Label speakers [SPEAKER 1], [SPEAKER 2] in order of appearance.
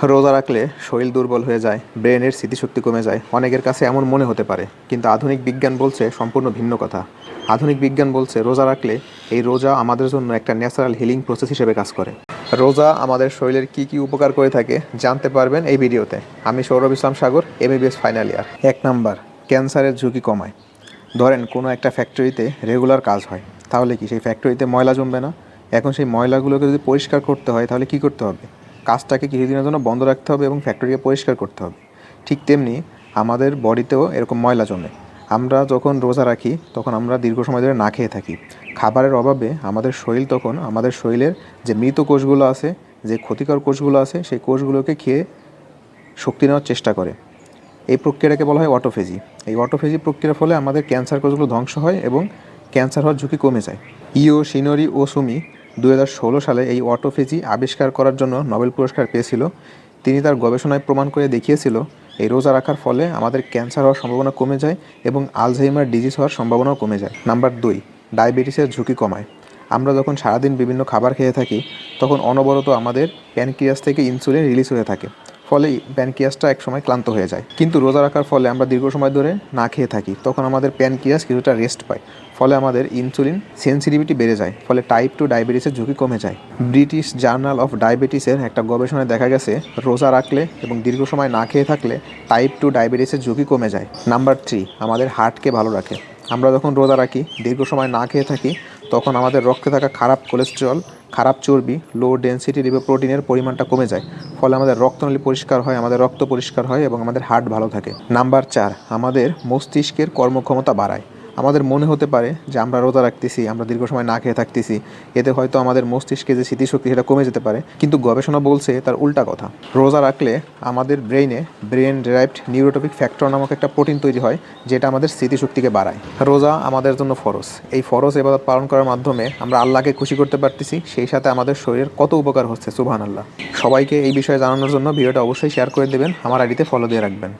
[SPEAKER 1] রোজা রাখলে শরীর দুর্বল হয়ে যায়, ব্রেনের স্মৃতিশক্তি কমে যায়। অনেকের কাছে এমন মনে হতে পারে, কিন্তু আধুনিক বিজ্ঞান বলছে সম্পূর্ণ ভিন্ন কথা। আধুনিক বিজ্ঞান বলছে রোজা রাখলে এই রোজা আমাদের জন্য একটা ন্যাচারাল হিলিং প্রসেস হিসেবে কাজ করে। রোজা আমাদের শরীরের কী কী উপকার করে থাকে জানতে পারবেন এই ভিডিওতে। আমি সৌরভ ইসলাম সাগর, এমবিবিএস ফাইনাল ইয়ার। 1 নাম্বার, ক্যান্সারের ঝুঁকি কমায়। ধরেন কোনো একটা ফ্যাক্টরিতে রেগুলার কাজ হয়, তাহলে কি সেই ফ্যাক্টরিতে ময়লা জমবে না? এখন সেই ময়লাগুলোকে যদি পরিষ্কার করতে হয় তাহলে কী করতে হবে? কাজটাকে কিছুদিনের জন্য বন্ধ রাখতে হবে এবং ফ্যাক্টরিকে পরিষ্কার করতে হবে। ঠিক তেমনি আমাদের বডিতেও এরকম ময়লা জমে। আমরা যখন রোজা রাখি তখন আমরা দীর্ঘ সময় ধরে না খেয়ে থাকি। খাবারের অভাবে আমাদের শরীর তখন আমাদের শরীরের যে মৃত কোষগুলো আছে, যে ক্ষতিকর কোষগুলো আছে, সেই কোষগুলোকে খেয়ে শক্তি নেওয়ার চেষ্টা করে। এই প্রক্রিয়াটাকে বলা হয় অটোফেজি। এই অটোফেজি প্রক্রিয়ার ফলে আমাদের ক্যান্সার কোষগুলো ধ্বংস হয় এবং ক্যান্সার হওয়ার ঝুঁকি কমে যায়। ইয়োশিনোরি ওসুমি 2016 সালে এই অটোফেজি আবিষ্কার করার জন্য নোবেল পুরস্কার পেয়েছিল। তিনি তার গবেষণায় প্রমাণ করে দেখিয়েছিল এই রোজা রাখার ফলে আমাদের ক্যান্সার হওয়ার সম্ভাবনা কমে যায় এবং আলঝেইমার ডিজিজ হওয়ার সম্ভাবনাও কমে যায়। নাম্বার 2, ডায়াবেটিসের ঝুঁকি কমায়। আমরা যখন সারাদিন বিভিন্ন খাবার খেয়ে থাকি তখন অনবরত আমাদের প্যানক্রিয়াস থেকে ইনসুলিন রিলিজ হয়ে থাকে, ফলে প্যানক্রিয়াসটা একসময় ক্লান্ত হয়ে যায়। কিন্তু রোজা রাখার ফলে আমরা দীর্ঘ সময় ধরে না খেয়ে থাকি, তখন আমাদের প্যানক্রিয়াস কিছুটা রেস্ট পায়, ফলে আমাদের ইনসুলিন সেন্সিটিভিটি বেড়ে যায়, ফলে টাইপ 2 ডায়াবেটিসের ঝুঁকি কমে যায়। ব্রিটিশ জার্নাল অফ ডায়াবেটিসের একটা গবেষণায় দেখা গেছে রোজা রাখলে এবং দীর্ঘ সময় না খেয়ে থাকলে টাইপ 2 ডায়াবেটিসের ঝুঁকি কমে যায়। নাম্বার 3, আমাদের হার্টকে ভালো রাখে। আমরা যখন রোজা রাখি, দীর্ঘ সময় না খেয়ে থাকি, তখন আমাদের রক্তে থাকা খারাপ কোলেস্টেরল, খারাপ চর্বি, লো ডেনসিটি লিপোপ্রোটিনের পরিমাণটা কমে যায়, ফলে আমাদের রক্তনালী পরিষ্কার হয়, আমাদের রক্ত পরিষ্কার হয় এবং আমাদের হার্ট ভালো থাকে। নাম্বার 4, আমাদের মস্তিষ্কের কর্মক্ষমতা বাড়ায়। আমাদের মনে হতে পারে যে আমরা রোজা রাখতেছি, আমরা দীর্ঘ সময় না খেয়ে থাকতেছি, এতে হয়তো আমাদের মস্তিষ্কে যে স্মৃতিশক্তি সেটা কমে যেতে পারে, কিন্তু গবেষণা বলছে তার উল্টা কথা। রোজা রাখলে আমাদের ব্রেন ডেরাইভড নিউরোট্রপিক ফ্যাক্টর নামক একটা প্রোটিন তৈরি হয়, যেটা আমাদের স্মৃতিশক্তিকে বাড়ায়। রোজা আমাদের জন্য ফরজ। এই ফরজ ইবাদত পালন করার মাধ্যমে আমরা আল্লাহকে খুশি করতে পারতেছি, সেই সাথে আমাদের শরীরের কত উপকার হচ্ছে, সুবহানাল্লাহ। সবাইকে এই বিষয়ে জানানোর জন্য ভিডিওটা অবশ্যই শেয়ার করে দেবেন, আমার আইডিতে ফলো দিয়ে রাখবেন।